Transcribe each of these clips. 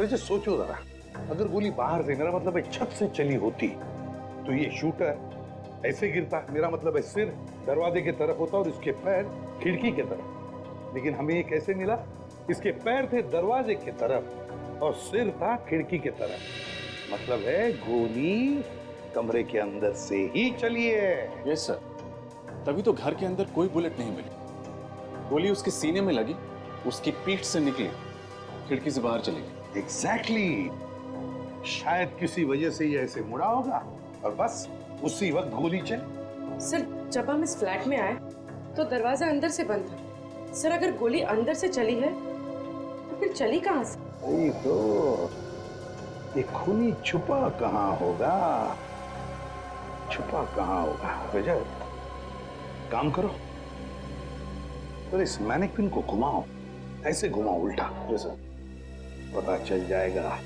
तो सोचो जरा, अगर गोली बाहर से, मेरा मतलब है छत से चली होती, तो ये शूटर ऐसे गिरता, मेरा मतलब है सिर दरवाजे की तरफ होता और इसके पैर खिड़की की तरफ। लेकिन हमें ये कैसे मिला? इसके पैर थे दरवाजे की तरफ और सिर था खिड़की की तरफ। मतलब है गोली कमरे के अंदर से ही चली है। यस सर, तभी तो घर के अंदर कोई बुलेट नहीं मिली। गोली उसके सीने में लगी, उसकी पीठ से निकली, खिड़की से बाहर चली गई। एग्जैक्टली। शायद किसी वजह से ये ऐसे मुड़ा होगा और बस उसी वक्त गोली चली। सर, जब हम इस फ्लैट में आए तो दरवाजा अंदर से बंद था। सर, अगर गोली अंदर से चली है तो फिर चली कहां से? वही तो, ये खूनी छुपा कहां होगा? छुपा कहां होगा? रजत, काम करो, तो इस मैनेक्विन को घुमाओ, ऐसे घुमाओ उल्टा। जैसा पता चल जाएगा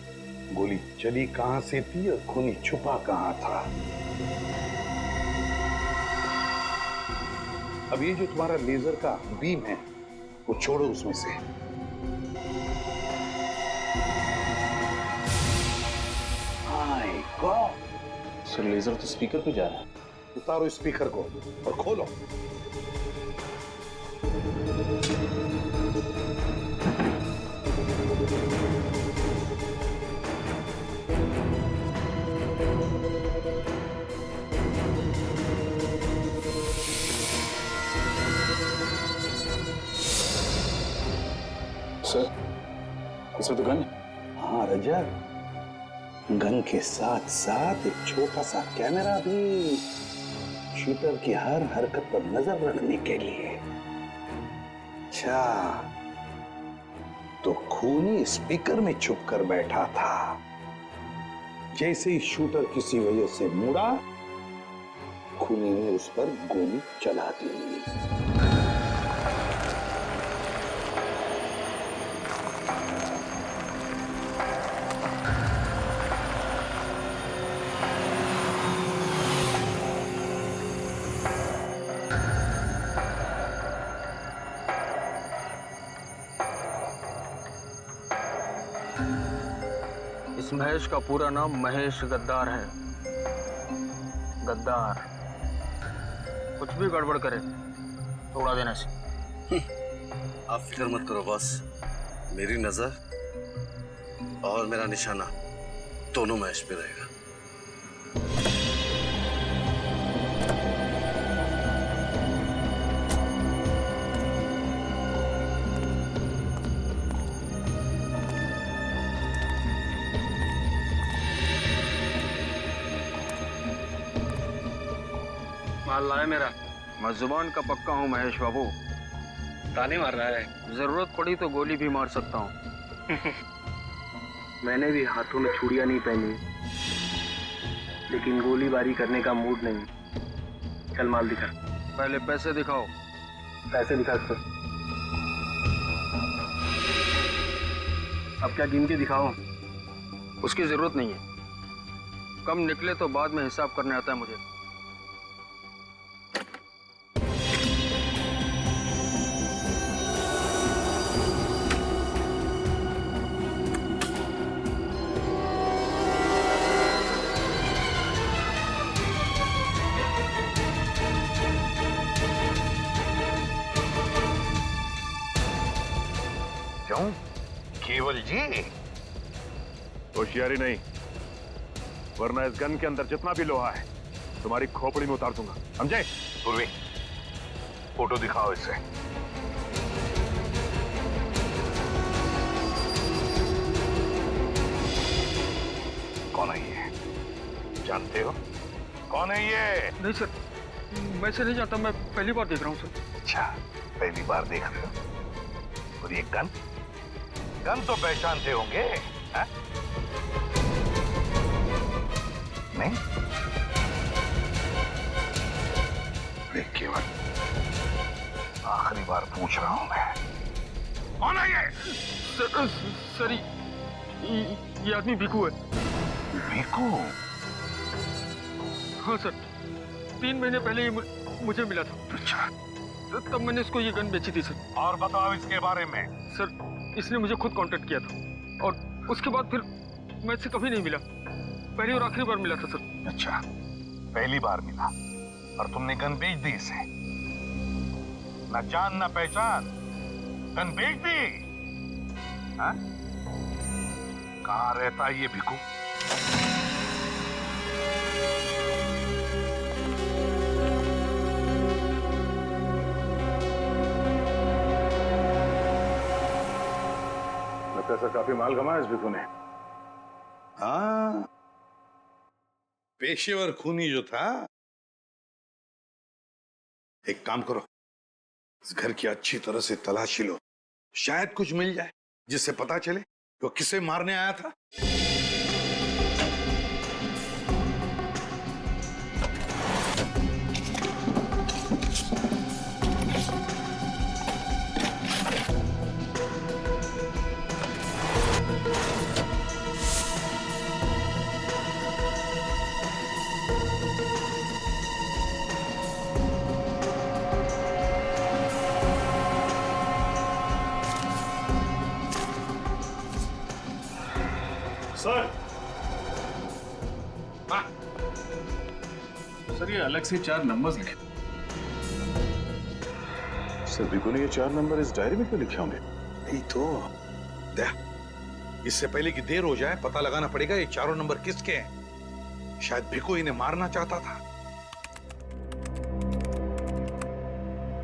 गोली चली कहां से थी और खूनी छुपा कहां था। अब ये जो तुम्हारा लेजर का बीम है वो छोड़ो उसमें से। माय गॉड, सर लेजर तो स्पीकर पे जा रहा है। उतारो स्पीकर को और खोलो। सर, इसमें तो गन है। हाँ रजत, गन के साथ साथ एक छोटा सा कैमरा भी, शूटर की हर हरकत पर नजर रखने के लिए। अच्छा, तो खूनी स्पीकर में छुप कर बैठा था। जैसे ही शूटर किसी वजह से मुड़ा, खूनी ने उस पर गोली चला दी। इस महेश का पूरा नाम महेश गद्दार है। गद्दार कुछ भी गड़बड़ करे तो उड़ा देना से। आप फिक्र मत करो बॉस, मेरी नजर और मेरा निशाना दोनों महेश पे रहेगा। माल लाए मेरा। मैं जुबान का पक्का हूँ महेश बाबू। ताने मार रहा है? जरूरत पड़ी तो गोली भी मार सकता हूँ। मैंने भी हाथों में छुड़ियां नहीं पहनी, लेकिन गोलीबारी करने का मूड नहीं। चल माल दिखा। पहले पैसे दिखाओ। पैसे दिखा सर। अब क्या गिन के दिखाओ? उसकी जरूरत नहीं है, कम निकले तो बाद में हिसाब करने आता है मुझे। क्यों केवल जी? होशियारी नहीं, वरना इस गन के अंदर जितना भी लोहा है तुम्हारी खोपड़ी में उतार दूंगा, समझे? पूर्वी, फोटो दिखाओ इसे। कौन है ये? जानते हो कौन है ये? नहीं सर, मैं से नहीं जानता, मैं पहली बार देख रहा हूँ सर। अच्छा, पहली बार देख रहे हो। और ये गन? गन तो पहचानते होंगे, है? नहीं? देख केवल, आखिरी बार पूछ रहा हूं मैं, कौन है ये? सर ये आदमी भिकू है। भिकू? हाँ सर, 3 महीने पहले ये मुझे मिला था। अच्छा, तब मैंने इसको ये गन बेची थी सर। और बताओ इसके बारे में। सर, इसने मुझे खुद कांटेक्ट किया था और उसके बाद फिर मैं इससे कभी नहीं मिला। पहली और आखिरी बार मिला था सर। अच्छा, पहली बार मिला और तुमने गन बेच दी इसे? ना जान ना पहचान, गन बेच दी? हाँ? कहाँ रहता है ये भिखू? लगता है काफी माल कमाया इस भिखू ने। हाँ, पेशेवर खूनी जो था। एक काम करो, इस घर की अच्छी तरह से तलाशी लो, शायद कुछ मिल जाए जिससे पता चले वो किसे मारने आया था। सर, सर ये अलग से 4 नंबर्स लिखे। सर भिखू ने ये 4 नंबर इस डायरी में क्यों लिखे होंगे? नहीं तो इससे पहले कि देर हो जाए पता लगाना पड़ेगा ये चारों नंबर किसके हैं। शायद भिखू इन्हें मारना चाहता था।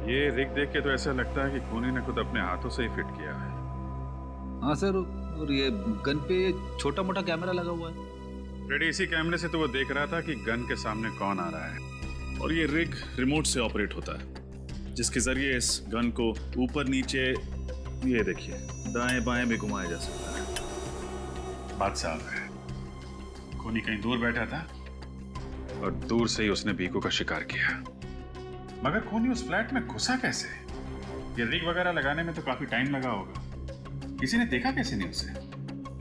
ये रिग देख के तो ऐसा लगता है कि खूनी ने खुद अपने हाथों से ही फिट किया है। हाँ सर, और ये गन पे छोटा मोटा कैमरा लगा हुआ है। रेडी इसी कैमरे से तो वो देख रहा था कि गन के सामने कौन आ रहा है। और ये रिग रिमोट से ऑपरेट होता है, जिसके जरिए इस गन को ऊपर नीचे, ये देखिए, दाएं बाएं भी घुमाया जा सकता है। बात साफ है, खूनी कहीं दूर बैठा था और दूर से ही उसने भिखू का शिकार किया। मगर खूनी उस फ्लैट में घुसा कैसे? ये रिग वगैरह लगाने में तो काफी टाइम लगा होगा। किसी ने देखा कैसे नहीं उसे?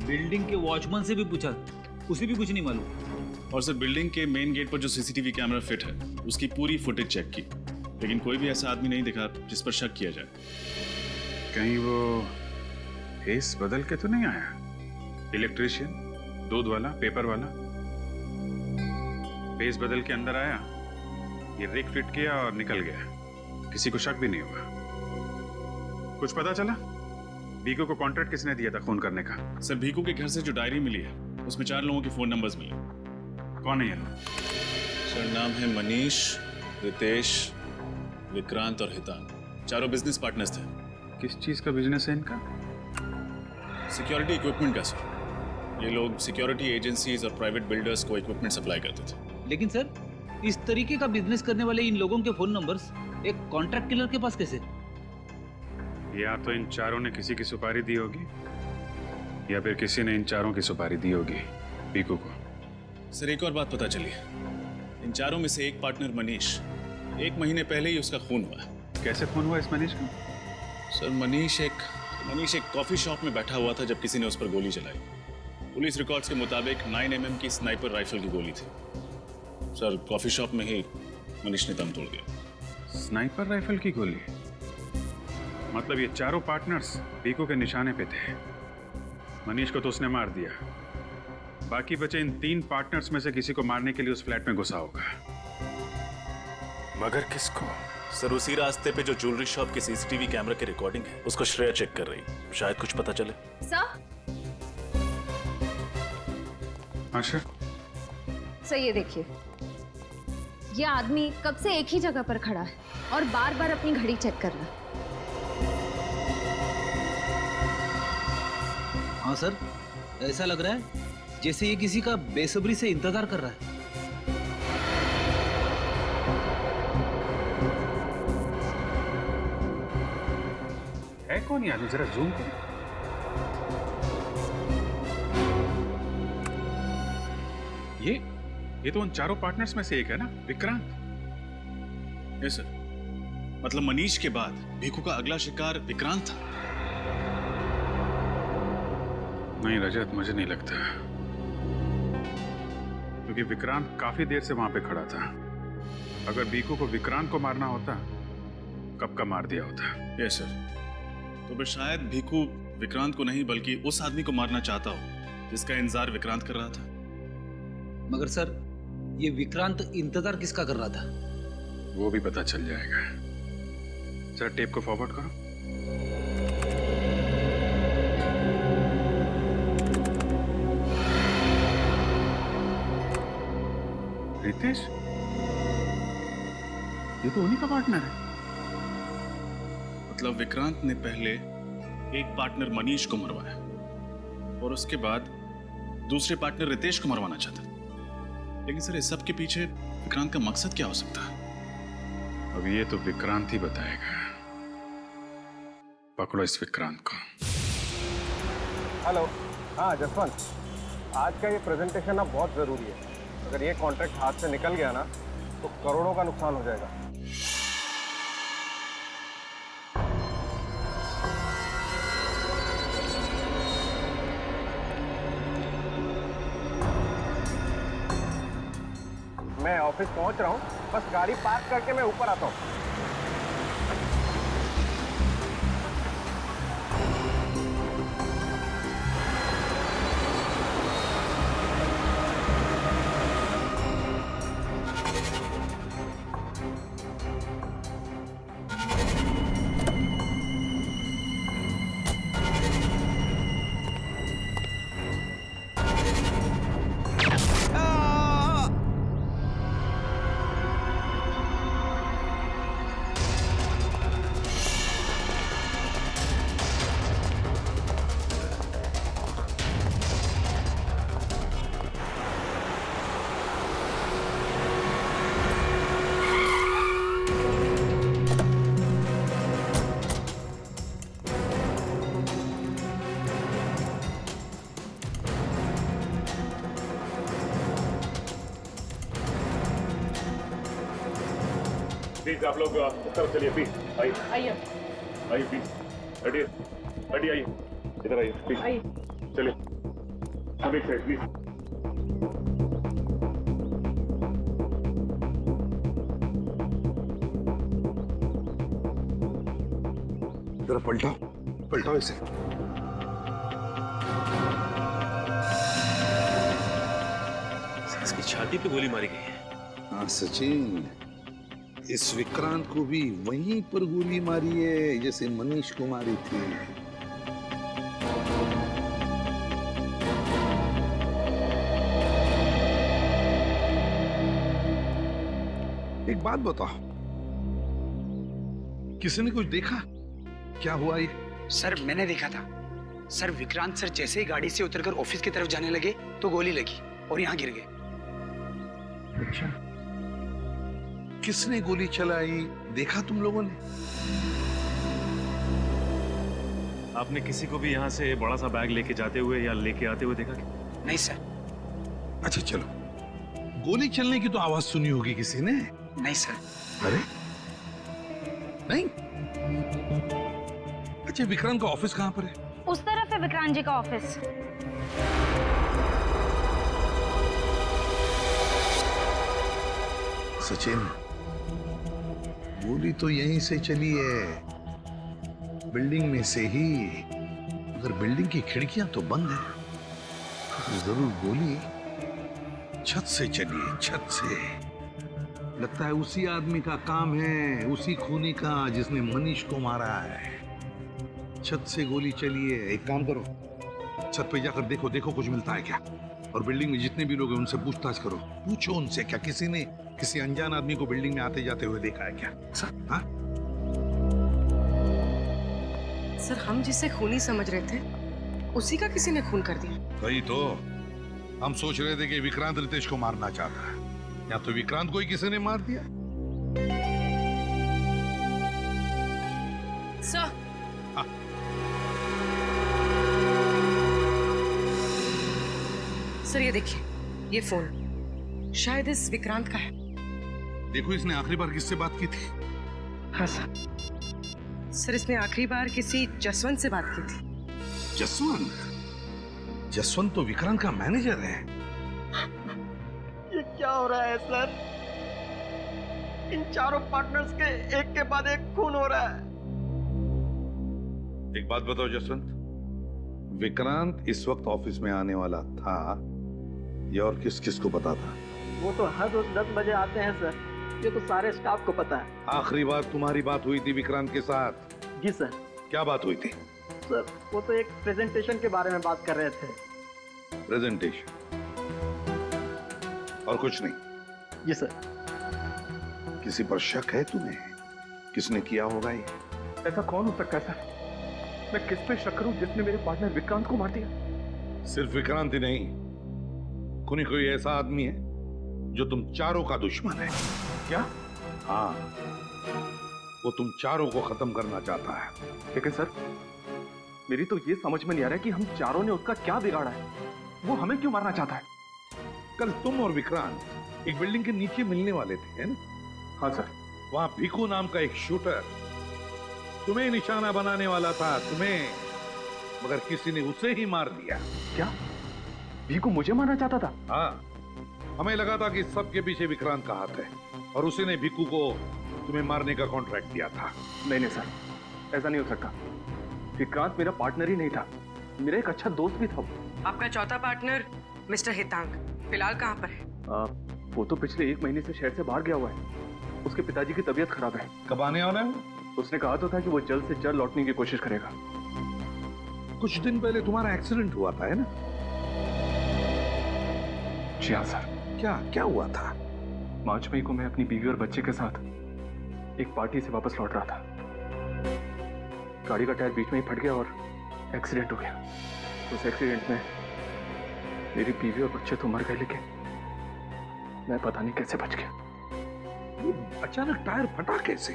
बिल्डिंग के वॉचमैन से भी पूछा, उसे भी कुछ नहीं मालूम। और सर सीलिंग के मेन गेट पर जो सीसीटीवी कैमरा फिट है उसकी पूरी फुटेज चेक की, लेकिन कोई भी ऐसा आदमी नहीं दिखा जिस पर शक किया जाए। कहीं वो फेस बदल के तो नहीं आया? इलेक्ट्रिशियन, दूध वाला, पेपर वाला, फेस बदल के अंदर आया, ये रिग फिट किया और निकल गया। किसी को शक भी नहीं हुआ। कुछ पता चला भिखू को कॉन्ट्रैक्ट किसने दिया था खून करने का? सर भिखू के घर से जो डायरी मिली है उसमें 4 लोगों के फोन नंबर्स मिले। कौन है ये लोग? सर नाम है मनीष, रितेश, विक्रांत और हितान। चारों बिजनेस पार्टनर्स थे। किस चीज का बिजनेस है इनका? सिक्योरिटी इक्विपमेंट का सर। ये लोग सिक्योरिटी एजेंसीज और प्राइवेट बिल्डर्स को इक्विपमेंट सप्लाई करते थे। लेकिन सर, इस तरीके का बिजनेस करने वाले इन लोगों के फोन नंबर्स एक कॉन्ट्रैक्ट किलर के पास कैसे? या तो इन चारों ने किसी की सुपारी दी होगी या फिर किसी ने इन चारों की सुपारी दी होगी भिखू को। सर एक और बात पता चली, इन चारों में से एक पार्टनर मनीष, 1 महीने पहले ही उसका खून हुआ। कैसे खून हुआ इस मनीष का? सर मनीष एक कॉफी शॉप में बैठा हुआ था जब किसी ने उस पर गोली चलाई। पुलिस रिकॉर्ड्स के मुताबिक 9mm की स्नाइपर राइफल की गोली थी। सर कॉफी शॉप में ही मनीष ने दम तोड़ दिया। स्नाइपर राइफल की गोली? मतलब ये चारों पार्टनर्स भिखू के निशाने पे थे। मनीष को तो उसने मार दिया, बाकी बचे इन 3 पार्टनर्स में से किसी को मारने के लिए उस फ्लैट में घुसा होगा। मगर किसको? सर उसी रास्ते पे जो ज्वेलरी शॉप के सीसीटीवी कैमरा की रिकॉर्डिंग है उसको श्रेया चेक कर रही, शायद कुछ पता चले। सर अच्छा, सर ये देखिए, ये आदमी कब से एक ही जगह पर खड़ा है और बार बार अपनी घड़ी चेक कर रहा है। हाँ सर, ऐसा लग रहा है जैसे ये किसी का बेसब्री से इंतजार कर रहा है। है कौन ये आदमी? जरा जूम करो। ये तो उन चारों पार्टनर्स में से एक है ना, विक्रांत? यस सर, मतलब मनीष के बाद भिखू का अगला शिकार विक्रांत था। नहीं रजत, मुझे नहीं लगता, क्योंकि विक्रांत काफी देर से वहां पे खड़ा था। अगर भिखू को विक्रांत को मारना होता कब का मार दिया होता। यस सर, तो फिर शायद भिखू विक्रांत को नहीं बल्कि उस आदमी को मारना चाहता हो जिसका इंतजार विक्रांत कर रहा था। मगर सर, ये विक्रांत इंतजार किसका कर रहा था? वो भी पता चल जाएगा। सर टेप को फॉरवर्ड करो। रितेश, ये तो उन्हीं का पार्टनर है। मतलब विक्रांत ने पहले एक पार्टनर मनीष को मरवाया और उसके बाद दूसरे पार्टनर रितेश को मरवाना चाहता। लेकिन सर, इस सब के पीछे विक्रांत का मकसद क्या हो सकता है? अब ये तो विक्रांत ही बताएगा। पकड़ो इस विक्रांत को। हेलो, हाँ जसवंत, आज का ये प्रेजेंटेशन अब बहुत ज़रूरी है। अगर ये कॉन्ट्रैक्ट हाथ से निकल गया ना तो करोड़ों का नुकसान हो जाएगा। मैं ऑफिस पहुंच रहा हूँ, बस गाड़ी पार्क करके मैं ऊपर आता हूँ। प्लीज आप लोग इस तरफ चलिए, प्लीज आइए आइए आइए, प्लीज हटिए हटिए, आइए इधर आइए प्लीज, आइए। चलिए सब एक साइड प्लीज। जरा पलटाओ, पलटाओ इसे। इसकी छाती पे गोली मारी गई है। हाँ सचिन, इस विक्रांत को भी वहीं पर गोली मारी है जैसे मनीष को मारी थी। एक बात बताओ, किसी ने कुछ देखा? क्या हुआ ये? सर मैंने देखा था। सर विक्रांत सर जैसे ही गाड़ी से उतरकर ऑफिस की तरफ जाने लगे तो गोली लगी और यहाँ गिर गए। अच्छा, किसने गोली चलाई देखा तुम लोगों ने? आपने किसी को भी यहाँ से बड़ा सा बैग लेके जाते हुए या लेके आते हुए देखा? नहीं सर। अच्छा चलो, गोली चलने की तो आवाज सुनी होगी किसी ने? नहीं सर। अरे नहीं? अच्छा, विक्रांत का ऑफिस कहाँ पर है? उस तरफ है विक्रांत जी का ऑफिस। सचिन, गोली तो यहीं से चली है, बिल्डिंग में से ही। अगर बिल्डिंग की खिड़कियां तो बंद है तो जरूर गोली छत से चली है, छत से। लगता है उसी आदमी का काम है, उसी खूनी का जिसने मनीष को मारा है। छत से गोली चली है। एक काम करो, छत पे जाकर देखो, देखो कुछ मिलता है क्या। और बिल्डिंग में जितने भी लोग हैं उनसे पूछताछ करो, पूछो उनसे क्या किसी ने किसी अनजान आदमी को बिल्डिंग में आते जाते हुए देखा है क्या? हाँ? सर, हम जिसे खूनी समझ रहे थे उसी का किसी ने खून कर दिया। वही तो हम सोच रहे थे कि विक्रांत रितेश को मारना चाहता है, या तो विक्रांत को ही किसी ने मार दिया। सर, हाँ। सर ये देखिए, ये फोन शायद इस विक्रांत का है। देखो, इसने आखिरी बार किससे बात की थी? हाँ सर। सर, इसने आखिरी बार किसी जसवंत से बात की थी। जसवंत? जसवंत तो विक्रांत का मैनेजर है। ये क्या हो रहा है सर? इन चारों पार्टनर्स के एक के बाद एक खून हो रहा है। एक बात बताओ जसवंत, विक्रांत इस वक्त ऑफिस में आने वाला था, ये और किस किस को पता था? वो तो हर रोज 10 बजे आते हैं सर, ये तो सारे स्टाफ को पता है। आखिरी बार तुम्हारी बात हुई थी विक्रांत के साथ? जी सर। क्या बात हुई थी? सर वो तो एक प्रेजेंटेशन के बारे में बात कर रहे थे। प्रेजेंटेशन और कुछ नहीं? जी सर। किसी पर शक है तुम्हें? किसने किया होगा ये? ऐसा कौन हो सकता है सर? मैं किस पे शक करूं जिसने मेरे पार्टनर विक्रांत को मार दिया? सिर्फ विक्रांत ही नहीं, कोई ऐसा आदमी है जो तुम चारों का दुश्मन है। क्या? हाँ, वो तुम चारों को खत्म करना चाहता है। लेकिन सर, मेरी तो ये समझ में नहीं आ रहा है कि हम चारों ने उसका क्या बिगाड़ा है। वो हमें क्यों मारना चाहता है? कल तुम और विक्रांत एक बिल्डिंग के नीचे मिलने वाले थे, है ना? हाँ सर। वहां भीखू नाम का एक शूटर तुम्हें निशाना बनाने वाला था, तुम्हें, मगर किसी ने उसे ही मार दिया। क्या? भीखू मुझे मारना चाहता था? हाँ, हमें लगा था कि सबके पीछे विक्रांत का हाथ है और उसी ने भीखू को तुम्हें मारने का कॉन्ट्रैक्ट दिया था। नहीं नहीं सर, ऐसा नहीं हो सकता। विक्रांत मेरा पार्टनर ही नहीं था, मेरा एक अच्छा दोस्त भी था। आपका चौथा पार्टनर मिस्टर हितांग फिलहाल कहाँ पर है? वो तो पिछले 1 महीने से शहर से बाहर गया हुआ है। उसके पिताजी की तबीयत खराब है। कब आने वाला है? उसने कहा तो था कि वो जल्द से जल्द लौटने की कोशिश करेगा। कुछ दिन पहले तुम्हारा एक्सीडेंट हुआ था, है ना? जी हाँ सर। क्या हुआ था? 5 मई को मैं अपनी बीवी और बच्चे के साथ एक पार्टी से वापस लौट रहा था। गाड़ी का टायर बीच में ही फट गया और एक्सीडेंट हो गया। उस एक्सीडेंट में मेरी बीवी और बच्चे तो मर गए, लेकिन मैं पता नहीं कैसे बच गया। अचानक टायर फटा कैसे?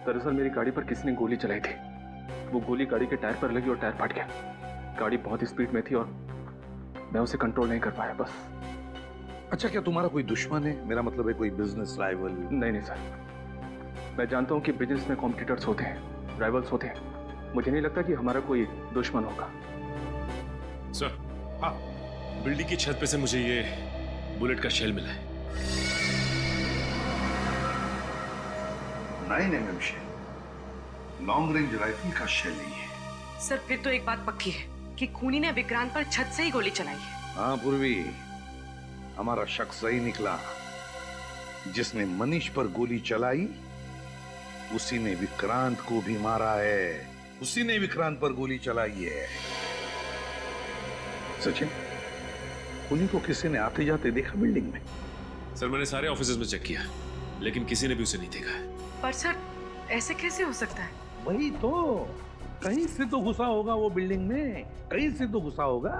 दरअसल मेरी गाड़ी पर किसी ने गोली चलाई थी। वो गोली गाड़ी के टायर पर लगी और टायर फट गया। गाड़ी बहुत स्पीड में थी और मैं उसे कंट्रोल नहीं कर पाया, बस। अच्छा, क्या तुम्हारा कोई दुश्मन है? मेरा मतलब है कोई बिजनेस राइवल? नहीं नहीं सर, मैं जानता हूँ कि बिजनेस में कॉम्पिटिटर्स होते हैं, राइवल्स होते हैं। मुझे नहीं लगता कि हमारा कोई दुश्मन होगा। सर, हाँ, बिल्डिंग की छत पे से मुझे ये बुलेट का शेल मिला है। 9mm shell, long range rifle का शेल ही है। सर फिर तो एक बात पक्की है कि खूनी ने विक्रांत पर छत से ही गोली चलाई है। हाँ पूर्वी, हमारा शक सही निकला। जिसने मनीष पर गोली चलाई उसी ने विक्रांत को भी मारा है। उसी ने विक्रांत पर गोली चलाई है। सचिन, खूनी को किसी ने आते जाते देखा बिल्डिंग में? सर मैंने सारे ऑफिसेज में चेक किया, लेकिन किसी ने भी उसे नहीं देखा है। पर सर ऐसे कैसे हो सकता है? वही तो, कहीं से तो घुसा होगा वो बिल्डिंग में, कहीं से तो घुसा होगा।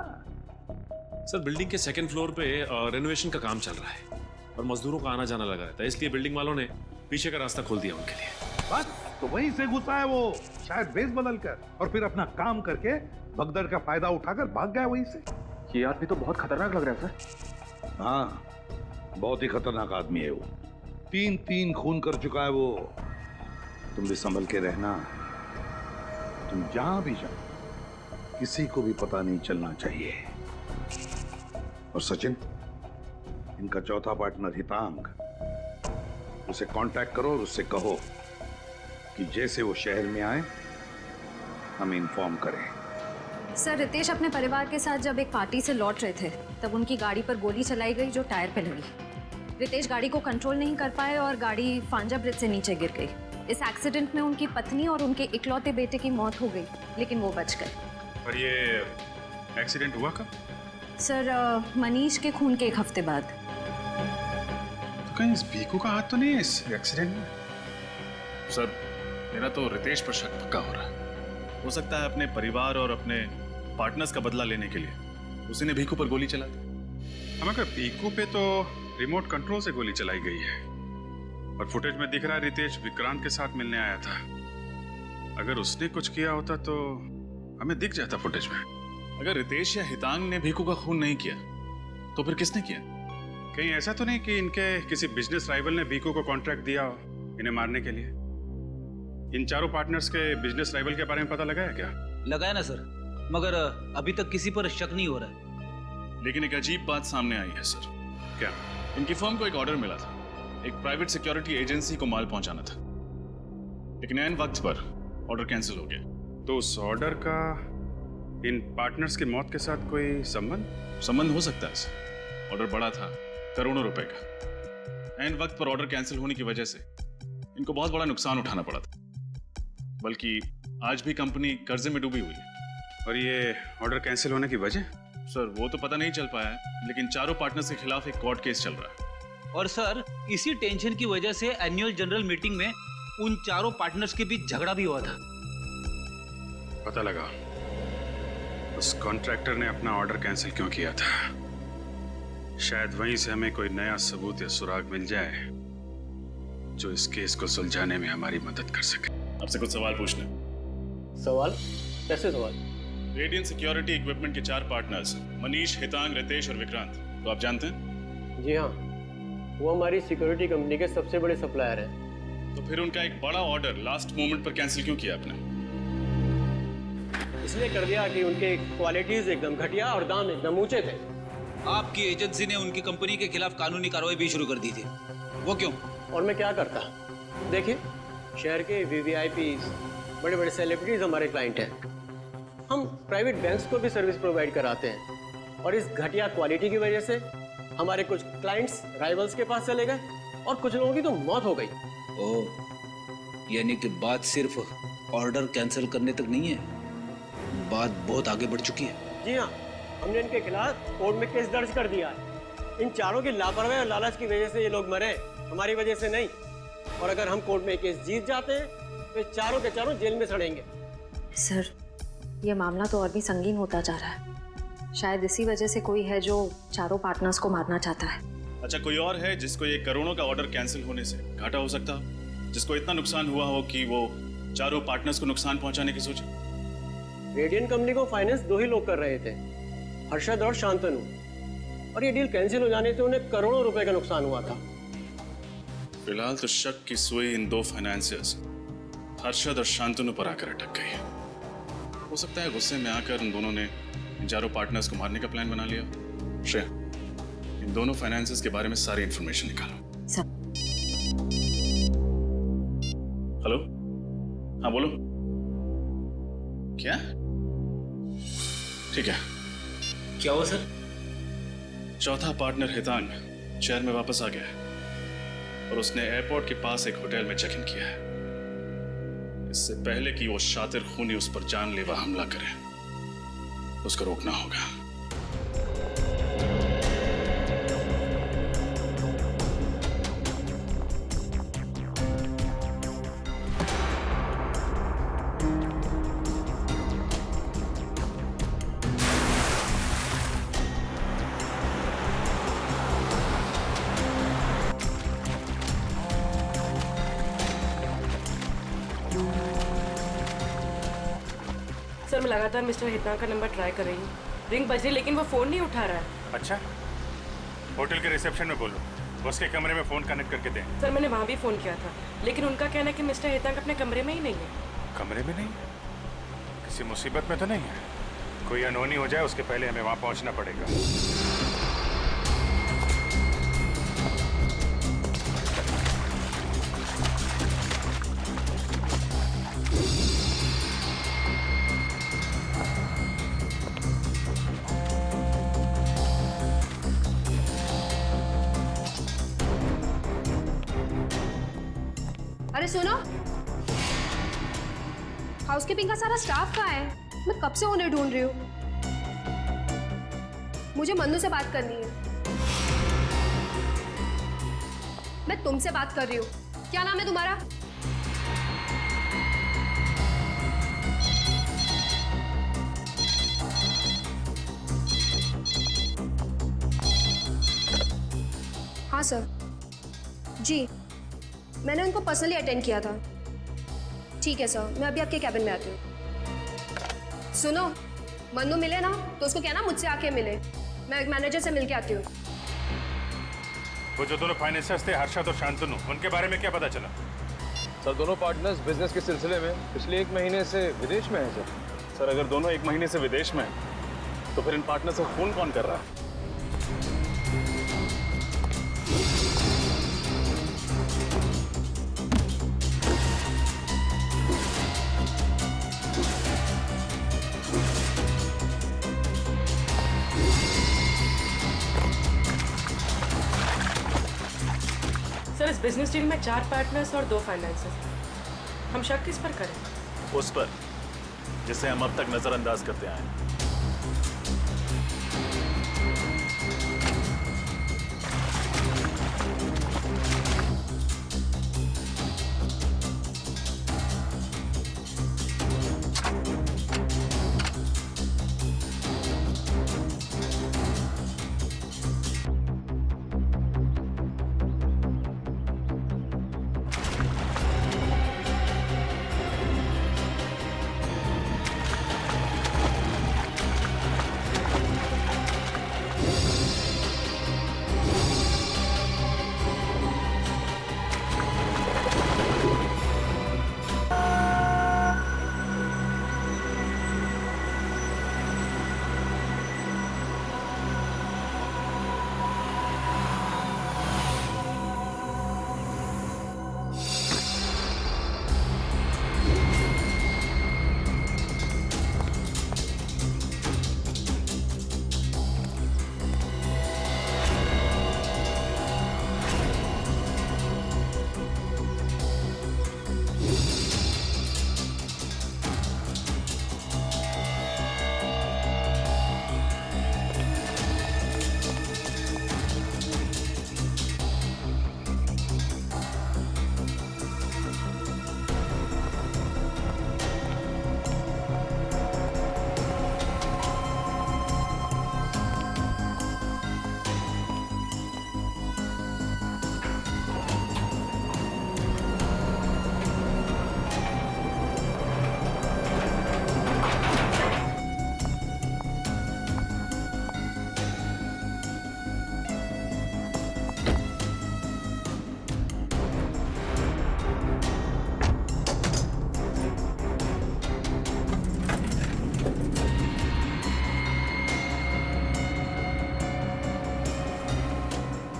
सर बिल्डिंग के 2nd फ्लोर पे रेनोवेशन का काम चल रहा है और मजदूरों का आना जाना लगा रहता है, इसलिए बिल्डिंग वालों ने पीछे का रास्ता खोल दिया उनके लिए। बस, तो वहीं से घुसा है वो, शायद बेस बदल कर, और फिर अपना काम करके भगदड़ का फायदा उठाकर भाग गया वहीं से। ये आदमी तो बहुत खतरनाक लग रहा है सर। हाँ, बहुत ही खतरनाक आदमी है वो। 3 खून कर चुका है वो। तुम भी संभल के रहना। तुम जहां भी जाओ किसी को भी पता नहीं चलना चाहिए। और सचिन, इनका चौथा पार्टनर हितांग, उसे कांटेक्ट करो और उससे कहो कि जैसे वो शहर में आए हमें इन्फॉर्म करें। सर, रितेश अपने परिवार के साथ जब एक पार्टी से लौट रहे थे तब उनकी गाड़ी पर गोली चलाई गई जो टायर पे लगी। रितेश गाड़ी को कंट्रोल नहीं कर पाए और गाड़ी फांजा ब्रिज से नीचे गिर गई। इस एक्सीडेंट में उनकी पत्नी और उनके इकलौते बेटे की मौत हो गई, लेकिन वो बच गए। और ये एक्सीडेंट हुआ कब? सर, मनीष के खून के 1 हफ्ते बाद। तो कहीं इस भीखू का हाथ तो नहीं है इस एक्सीडेंट में? सर मेरा तो रितेश पर शक पक्का हो रहा है। हो सकता है अपने परिवार और अपने पार्टनर्स का बदला लेने के लिए उसी ने भीखू पर गोली चला दी। हम अगर भीखू पे तो रिमोट कंट्रोल से गोली चलाई गई है और फुटेज में दिख रहा है रितेश विक्रांत के साथ मिलने आया था। अगर उसने कुछ किया होता तो हमें दिख जाता फुटेज में। अगर रितेश या हितांग ने भीखू का खून नहीं किया तो फिर किसने किया? कहीं ऐसा तो नहीं कि इनके किसी बिजनेस राइवल ने भीखू को कॉन्ट्रैक्ट दिया हो इन्हें मारने के लिए? इन चारों पार्टनर्स के बिजनेस राइवल के बारे में पता लगा है क्या? लगाया ना सर, मगर अभी तक किसी पर शक नहीं हो रहा है। लेकिन एक अजीब बात सामने आई है सर। क्या? इनकी फर्म को एक ऑर्डर मिला था, एक प्राइवेट सिक्योरिटी एजेंसी को माल पहुंचाना था, लेकिन ऐन वक्त पर ऑर्डर कैंसिल हो गया। तो उस ऑर्डर का इन पार्टनर्स की मौत के साथ कोई संबंध? संबंध हो सकता है सर। ऑर्डर बड़ा था, करोड़ों रुपए का। एंड वक्त पर ऑर्डर कैंसिल होने की वजह से इनको बहुत बड़ा नुकसान उठाना पड़ा था। बल्कि आज भी कंपनी कर्जे में डूबी हुई है। और ये ऑर्डर कैंसिल होने की वजह? सर वो तो पता नहीं चल पाया है, लेकिन चारों पार्टनर्स के खिलाफ एक कोर्ट केस चल रहा है। और सर इसी टेंशन की वजह से एनुअल जनरल मीटिंग में उन चारों पार्टनर्स के बीच झगड़ा भी हुआ था। पता लगा उस कॉन्ट्रैक्टर ने अपना ऑर्डर कैंसिल क्यों किया था। शायद वहीं से हमें कोई नया सबूत या सुराग मिल जाए जो इस केस को सुलझाने में हमारी मदद कर सके। आपसे कुछ सवाल पूछने। सवाल? कैसे सवाल? रेडियन सिक्योरिटी इक्विपमेंट के 4 पार्टनर्स मनीष, हितांग, रितेश और विक्रांत, तो आप जानते हैं? जी हाँ, वो हमारी सिक्योरिटी कंपनी के सबसे बड़े सप्लायर हैं। तो फिर उनका एक बड़ा ऑर्डर लास्ट मोमेंट पर कैंसिल क्यों किया आपने? इसलिए कर दिया कि उनके क्वालिटीज एकदम घटिया और दाम एकदम ऊंचे थे। आपकी एजेंसी ने उनकी कंपनी के खिलाफ कानूनी कार्रवाई भी शुरू कर दी थी। वो क्यों? और मैं क्या करता? देखिए, शहर के वीवीआईपीज, बड़े बड़े सेलिब्रिटीज हमारे क्लाइंट हैं। हम प्राइवेट बैंक्स को भी सर्विस प्रोवाइड कराते हैं, और इस घटिया क्वालिटी की वजह से हमारे कुछ क्लाइंट्स राइवल्स के पास चले गए और कुछ लोगों की तो मौत हो गई। ओह, यानी कि बात सिर्फ ऑर्डर कैंसिल करने तक नहीं है, बात बहुत आगे बढ़ चुकी है। जी हाँ, हमने इनके खिलाफ कोर्ट में केस दर्ज कर दिया है। इन चारों की लापरवाही और लालच की वजह से ये लोग मरे, हमारी वजह से नहीं। और अगर हम कोर्ट में केस जीत जाते हैं तो ये चारों के चारों जेल में सड़ेंगे। सर, ये मामला तो और भी संगीन होता जा रहा है। शायद इसी वजह से कोई है जो चारों पार्टनर्स को मारना चाहता है। अच्छा, कोई और है जिसको ये करोड़ों का ऑर्डर कैंसिल होने से घाटा हो सकता हो, जिसको इतना नुकसान हुआ हो कि वो चारों पार्टनर्स को नुकसान पहुंचाने की सोचे? रेडियन कंपनी को फाइनेंस 2 ही लोग कर रहे थे, हर्षद और शांतनु, और ये डील कैंसिल हो जाने से उन्हें करोड़ों रुपए का नुकसान हुआ था। फिलहाल तो शक की सुई इन 2 फाइनेंसियर्स हर्षद और शांतनु पर आकर अटक गई है। हो सकता है गुस्से में आकर उन दोनों ने इन चारों पार्टनर्स को मारने का प्लान बना लिया। श्रेया, इन दोनों फाइनेंसियर्स के बारे में सारी इंफॉर्मेशन निकालो। सर। हेलो, हाँ बोलो। क्या? ठीक है। क्या हुआ सर? चौथा पार्टनर हितांग शहर में वापस आ गया है और उसने एयरपोर्ट के पास एक होटल में चेक इन किया है। इससे पहले कि वो शातिर खूनी उस पर जानलेवा हमला करे, उसको रोकना होगा। सर, मैं लगातार मिस्टर हितांग का नंबर ट्राई कर रही हूँ। रिंग बज रही लेकिन वो फोन नहीं उठा रहा है। अच्छा, होटल के रिसेप्शन में बोलो, उसके कमरे में फोन कनेक्ट करके दें। सर, मैंने वहाँ भी फोन किया था, लेकिन उनका कहना है कि मिस्टर हितांग अपने कमरे में ही नहीं है। कमरे में नहीं? किसी मुसीबत में तो नहीं है? कोई अनहोनी हो जाए उसके पहले हमें वहां पहुंचना पड़ेगा। अरे सुनो, हाउसकीपिंग का सारा स्टाफ कहाँ है? मैं कब से उन्हें ढूंढ रही हूँ। मुझे मन्नू से बात करनी है। मैं तुमसे बात कर रही हूँ। क्या नाम है तुम्हारा? हाँ सर। जी, मैंने उनको पर्सनली अटेंड किया था। ठीक है सर, मैं अभी आपके कैबिन में आती हूँ। सुनो, मन्नू मिले ना तो उसको कहना मुझसे आके मिले। मैं मैनेजर से मिलके आती हूँ। वो जो दोनों फाइनेंसर्स थे, हर्षद और शांतनु, उनके बारे में क्या पता चला? सर, दोनों पार्टनर्स बिजनेस के सिलसिले में पिछले 1 महीने से विदेश में हैं सर। सर, अगर दोनों 1 महीने से विदेश में हैं, तो फिर इन पार्टनर से फोन कौन कर रहा है? इस बिजनेस डील में 4 पार्टनर्स और 2 फाइनेंसर्स। हम शक किस पर करें? उस पर जिसे हम अब तक नजरअंदाज करते आए हैं।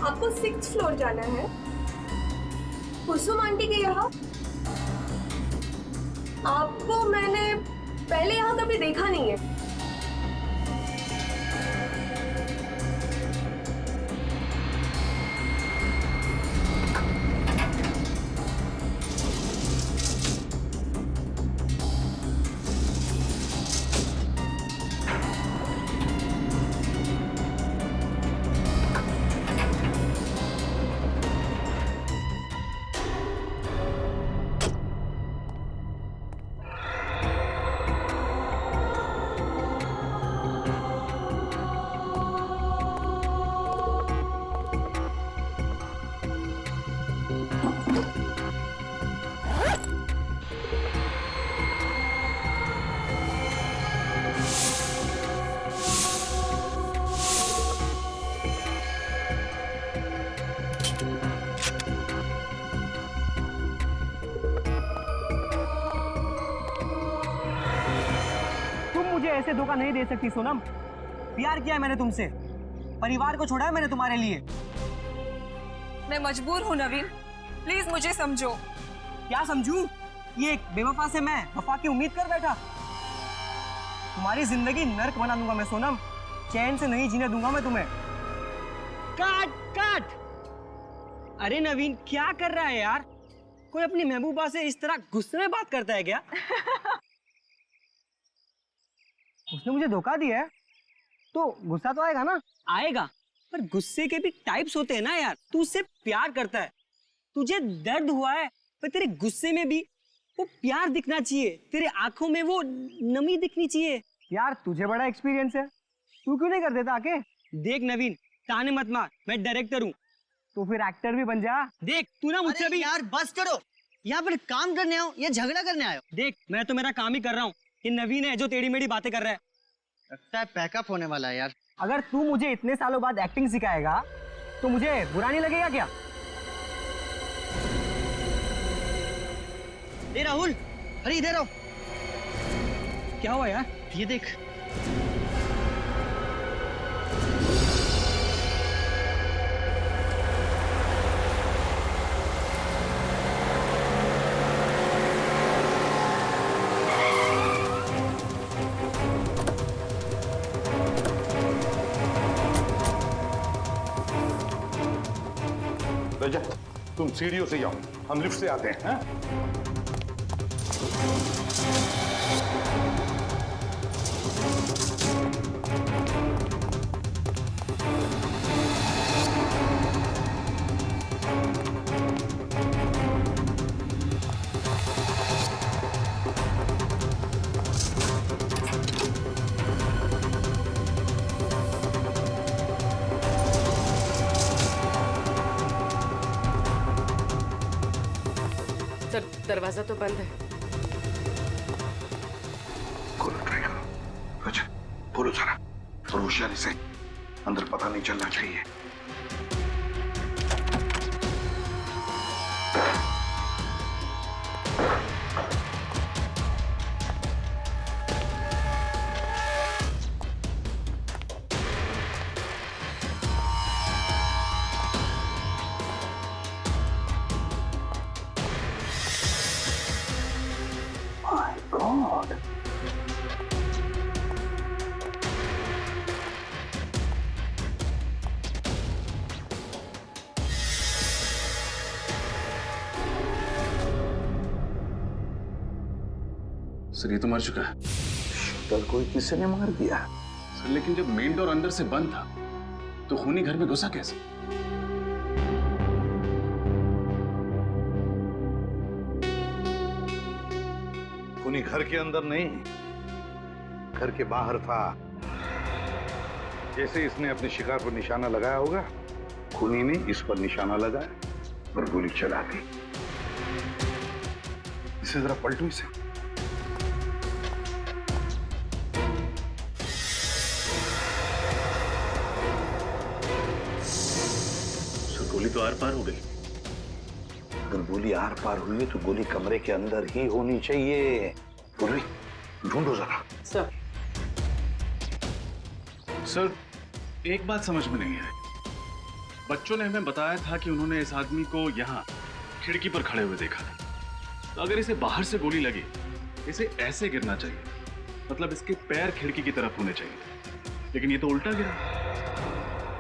आपको 6th फ्लोर जाना है, कुसुम आंटी के यहाँ। आपको मैंने पहले यहाँ कभी देखा नहीं है। ऐसे धोखा नहीं दे सकती सोनम। प्यार किया मैंने तुमसे, परिवार को छोड़ा है मैंने तुम्हारे लिए। मैं मजबूर हूँ नवीन, प्लीज मुझे समझो। क्या समझूं? ये एक बेवफा से मैं वफा की उम्मीद कर बैठा। तुम्हारी जिंदगी नर्क बना दूंगा मैं सोनम, चैन से नहीं जीने दूंगा मैं तुम्हें। काट काट। अरे नवीन क्या कर रहा है यार? कोई अपनी महबूबा से इस तरह गुस्से में बात करता है क्या? उसने मुझे धोखा दिया है तो गुस्सा तो आएगा ना? आएगा, पर गुस्से के भी टाइप्स होते हैं ना यार। तू उससे प्यार करता है, तुझे दर्द हुआ है, पर तेरे गुस्से में भी वो प्यार दिखना चाहिए, तेरे आंखों में वो नमी दिखनी चाहिए। यार तुझे बड़ा एक्सपीरियंस है, तू क्यों नहीं कर देता आके? देख नवीन, ताने मत मार, मैं डायरेक्टर हूँ, तो फिर एक्टर भी बन जा। देख तू ना मुझसे भी। यार बस करो, यहाँ पर काम करने आओ या झगड़ा करने आयो? देख मैं तो मेरा काम ही कर रहा हूँ, ये नवीन है जो टेढ़ी मेढ़ी बातें कर रहा है। लगता है पैकअप होने वाला है यार। अगर तू मुझे इतने सालों बाद एक्टिंग सिखाएगा तो मुझे बुरा नहीं लगेगा क्या? ए राहुल, अरे इधर आओ। क्या हुआ यार? ये देख। राजा, तुम सीढ़ियों से जाओ, हम लिफ्ट से आते हैं। सर दरवाजा तो बंद है। खोलो, ट्राई करो। अच्छा, खोलो जरा, और होशियारी से, अंदर पता नहीं चलना चाहिए। सर ये तो मर चुका है। शूटर कोई किसी ने मार दिया। सर लेकिन जब मेन डोर अंदर से बंद था तो खूनी घर में घुसा कैसे? खूनी घर के अंदर नहीं, घर के बाहर था। जैसे इसने अपने शिकार पर निशाना लगाया होगा, खूनी ने इस पर निशाना लगाया और गोली चला दी। इसे जरा पलटू इसे। गोली तो आर पार हो गई। अगर गोली आर पार हुई है तो गोली कमरे के अंदर ही होनी चाहिए। पूर्वी, ढूंढो जरा। सर एक बात समझ में नहीं आई। बच्चों ने हमें बताया था कि उन्होंने इस आदमी को यहाँ खिड़की पर खड़े हुए देखा था। तो अगर इसे बाहर से गोली लगी, इसे ऐसे गिरना चाहिए, मतलब इसके पैर खिड़की की तरफ होने चाहिए। लेकिन ये तो उल्टा गिरा,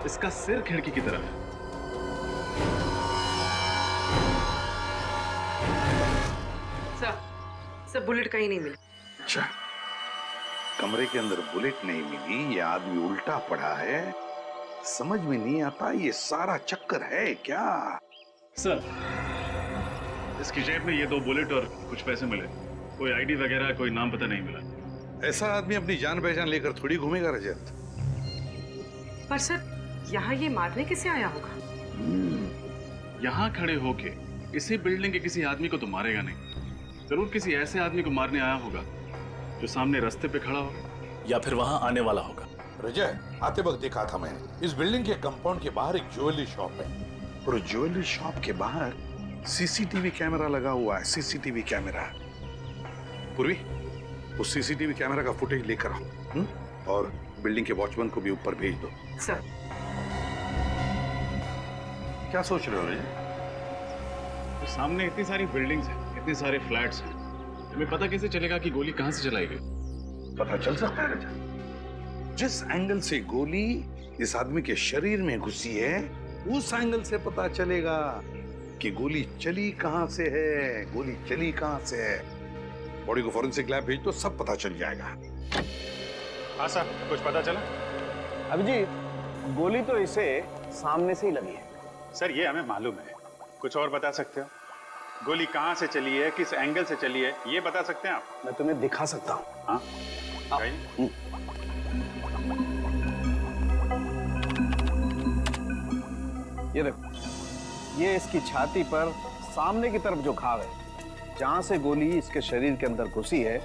इसका सिर खिड़की की तरफ है। सब बुलेट कहीं नहीं मिली। अच्छा, कमरे के अंदर बुलेट नहीं मिली, ये आदमी उल्टा पड़ा है। समझ में नहीं आता ये सारा चक्कर है क्या? सर इसकी जेब में ये 2 बुलेट और कुछ पैसे मिले। कोई आईडी वगैरह, कोई नाम पता नहीं मिला। ऐसा आदमी अपनी जान पहचान लेकर थोड़ी घूमेगा रजत। पर सर यहाँ ये मारने किसे आया होगा? यहाँ खड़े होके इसी बिल्डिंग के किसी आदमी को तो मारेगा नहीं। जरूर किसी ऐसे आदमी को मारने आया होगा जो सामने रास्ते पे खड़ा हो या फिर वहां आने वाला होगा। रजय, आते वक्त देखा था मैं, इस बिल्डिंग के कंपाउंड के बाहर एक ज्वेलरी शॉप है और ज्वेलरी शॉप के बाहर सीसीटीवी कैमरा लगा हुआ है। CCTV camera. पूर्वी, उस सीसीटीवी कैमरा का फुटेज लेकर आओ और बिल्डिंग के वॉचमैन को भी ऊपर भेज दो। सर क्या सोच रहे हो रजय? तो सामने इतनी सारी बिल्डिंग्स हैं, इतने सारे फ्लैट्स हैं, हमें पता कैसे चलेगा कि गोली कहां से चलाई गई? पता चल सकता है रजत। जिस एंगल से गोली इस आदमी के शरीर में घुसी है, उस एंगल से पता चलेगा कि गोली चली कहां से है। गोली चली कहां से है। बॉडी को फॉरेंसिक लैब भेज दो, सब पता चल जाएगा। हाँ सर, कुछ पता चला? अभिजीत, गोली तो इसे सामने से ही लगी है। सर ये हमें मालूम है, कुछ और बता सकते हो? गोली कहां से चली है, किस एंगल से चली है, ये बता सकते हैं आप? मैं तुम्हें दिखा सकता हूँ। हाँ, ये देखो, ये इसकी छाती पर सामने की तरफ जो घाव है, जहां से गोली इसके शरीर के अंदर घुसी है,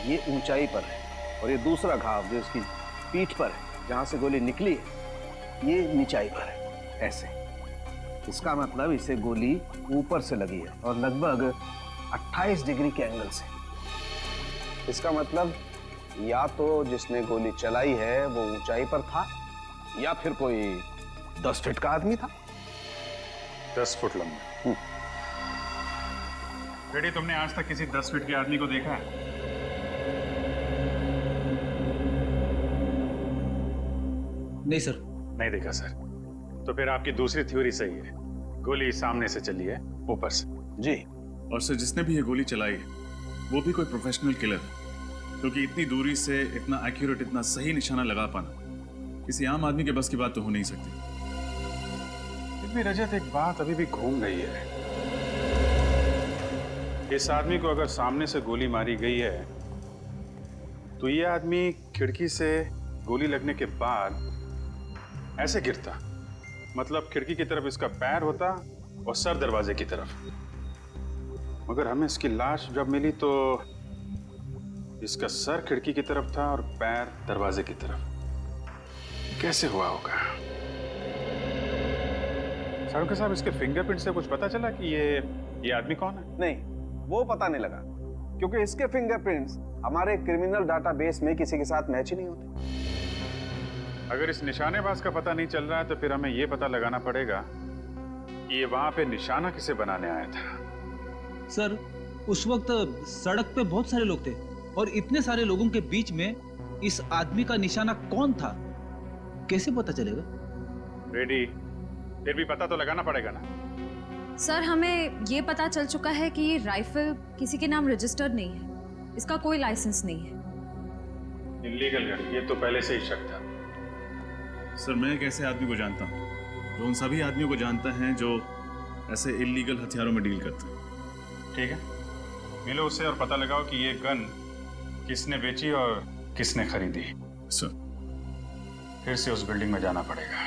ये ऊंचाई पर है। और ये दूसरा घाव जो इसकी पीठ पर है, जहां से गोली निकली है, ये नीचाई पर है। ऐसे इसका मतलब इसे गोली ऊपर से लगी है और लगभग 28 डिग्री के एंगल से। इसका मतलब या तो जिसने गोली चलाई है वो ऊंचाई पर था, या फिर कोई 10 फीट का आदमी था। 10 फुट लंबा। बेटी, तुमने आज तक किसी 10 फीट के आदमी को देखा है? नहीं सर। नहीं देखा सर। तो फिर आपकी दूसरी थ्योरी सही है, गोली सामने से चली है, ऊपर से। जी। और सर जिसने भी ये गोली चलाई है वो भी कोई प्रोफेशनल किलर है, क्योंकि इतनी दूरी से इतना एक्यूरेट, इतना सही निशाना लगा पाना किसी आम आदमी के बस की बात तो हो नहीं सकती। फिर भी रजत, एक बात अभी भी घूम रही है। इस आदमी को अगर सामने से गोली मारी गई है तो ये आदमी खिड़की से गोली लगने के बाद ऐसे गिरता, मतलब खिड़की की तरफ इसका पैर होता और सर दरवाजे की तरफ। मगर हमें इसकी लाश जब मिली तो इसका सर खिड़की की तरफ था और पैर दरवाजे की तरफ। कैसे हुआ होगा? साहब साहब, इसके फिंगरप्रिंट से कुछ पता चला कि ये आदमी कौन है? नहीं, वो पता नहीं लगा, क्योंकि इसके फिंगरप्रिंट्स हमारे क्रिमिनल डाटाबेस में किसी के साथ मैच ही नहीं होते। अगर इस निशानेबाज का पता नहीं चल रहा है तो फिर हमें यह पता लगाना पड़ेगा कि ये वहां पे निशाना किसे बनाने आया था। सर, उस वक्त सड़क पे बहुत सारे लोग थे और इतने सारे लोगों के बीच में इस आदमी का निशाना कौन था, कैसे पता चलेगा? रेडी, फिर भी पता तो लगाना पड़ेगा ना। सर, हमें ये पता चल चुका है कि ये राइफल किसी के नाम रजिस्टर्ड नहीं है, इसका कोई लाइसेंस नहीं है। इल्लीगल गन, ये तो पहले से ही शक था। सर, मैं एक ऐसे आदमी को जानता हूँ जो उन सभी आदमियों को जानता है जो ऐसे इल्लीगल हथियारों में डील करते हैं। ठीक है, मिलो उससे और पता लगाओ कि ये गन किसने बेची और किसने खरीदी। सर, फिर से उस बिल्डिंग में जाना पड़ेगा।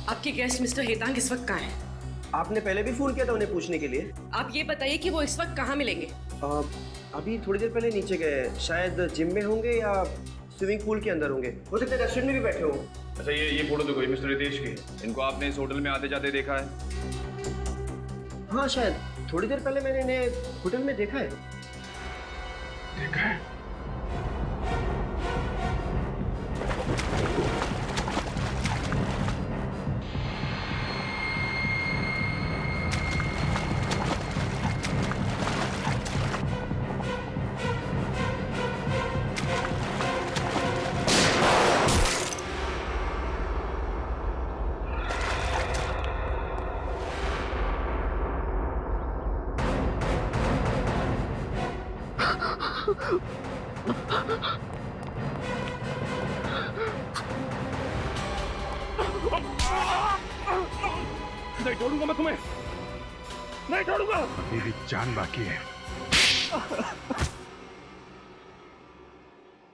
आपके गेस्ट मिस्टर हेतांग इस वक्त कहाँ हैं? आपने पहले भी फोन किया था उन्हें पूछने के लिए। आप ये बताइए कि वो इस वक्त कहाँ मिलेंगे? अभी थोड़ी देर पहले नीचे गए, शायद जिम में होंगे या स्विमिंग पूल के अंदर होंगे, हो सकता है रेस्टोरेंट में भी बैठे हो। अच्छा, ये फोटो देखो, ये मिस्टर रितेश की है। इनको आपने इस होटल में आते जाते देखा है? हाँ, शायद थोड़ी देर पहले मैंने इन्हें होटल में देखा है। देखा है? नहीं छोड़ूंगा मैं तुम्हें, नहीं छोड़ूंगा। अभी भी जान बाकी है।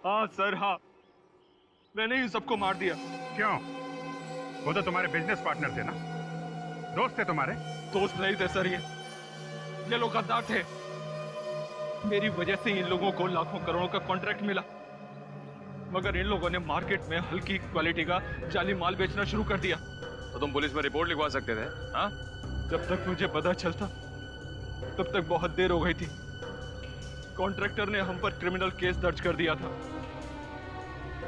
हाँ सर, हाँ, मैंने ही सबको मार दिया। क्यों? वो तो तुम्हारे बिजनेस पार्टनर थे ना, दोस्त थे तुम्हारे। दोस्त नहीं थे सर, ये लोग गद्दार थे। मेरी वजह से इन लोगों को लाखों करोड़ों का कॉन्ट्रैक्ट मिला, मगर इन लोगों ने मार्केट में हल्की क्वालिटी का जाली माल बेचना शुरू कर दिया। तो तुम पुलिस में रिपोर्ट लिखवा सकते थे। हाँ, जब तक मुझे पता चलता तब तक बहुत देर हो गई थी। कॉन्ट्रैक्टर ने हम पर क्रिमिनल केस दर्ज कर दिया था।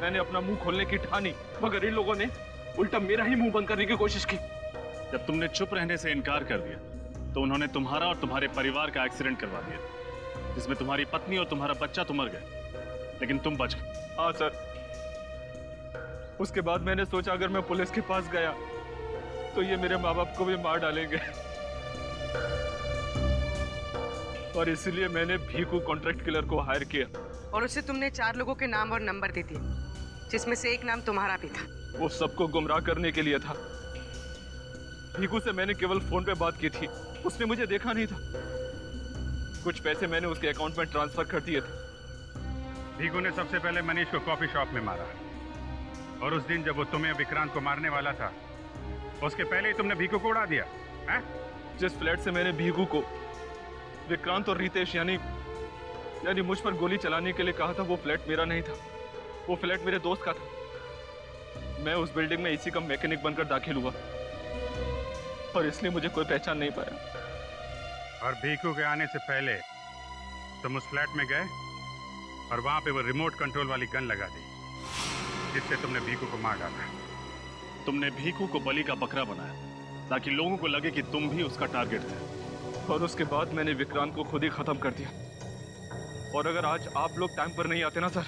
मैंने अपना मुंह खोलने की ठानी, मगर इन लोगों ने उल्टा मेरा ही मुंह बंद करने की कोशिश की। जब तुमने चुप रहने से इनकार कर दिया तो उन्होंने तुम्हारा और तुम्हारे परिवार का एक्सीडेंट करवा दिया, जिसमें तुम्हारी पत्नी और तुम्हारा बच्चा तो मर गए, लेकिन तुम बच गए। हाँ सर, उसके बाद मैंने सोचा अगर मैं पुलिस के पास गया तो ये मेरे माँ बाप को भी मार डालेंगे, और इसलिए मैंने भीखू कॉन्ट्रैक्ट किलर को हायर किया। और उससे तुमने 4 लोगों के नाम और नंबर दी थी, जिसमें से एक नाम तुम्हारा भी था। वो सबको गुमराह करने के लिए था। भीखू से मैंने केवल फोन पे बात की थी, उसने मुझे देखा नहीं था। कुछ पैसे मैंने उसके अकाउंट में ट्रांसफर कर दिए थे। भीखू ने सबसे पहले मनीष को कॉफी शॉप में मारा, और उस दिन जब वो तुम्हें विक्रांत को मारने वाला था उसके पहले ही तुमने भीखू को उड़ा दिया है? जिस फ्लैट से मैंने भीखू को विक्रांत और रितेश यानी मुझ पर गोली चलाने के लिए कहा था, वो फ्लैट मेरा नहीं था, वो फ्लैट मेरे दोस्त का था। मैं उस बिल्डिंग में इसी का मैकेनिक बनकर दाखिल हुआ, और इसलिए मुझे कोई पहचान नहीं पाया। और भीखू के आने से पहले तुम उस फ्लैट में गए और वहां पे वो रिमोट कंट्रोल वाली गन लगा दी, जिससे तुमने भीखू को मार डाला। तुमने भीखू को बलि का बकरा बनाया ताकि लोगों को लगे कि तुम भी उसका टारगेट थे। और उसके बाद मैंने विक्रांत को खुद ही खत्म कर दिया। और अगर आज आप लोग टाइम पर नहीं आते ना सर,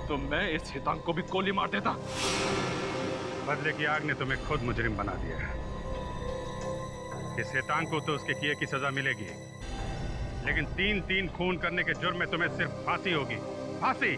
तो मैं इस हितांग को भी गोली मार देता। बदले की आग ने तुम्हें खुद मुजरिम बना दिया है। इस हितांग को तो उसके किए की सजा मिलेगी, लेकिन 3-3 खून करने के जुर्म में तुम्हें सिर्फ फांसी होगी। फांसी।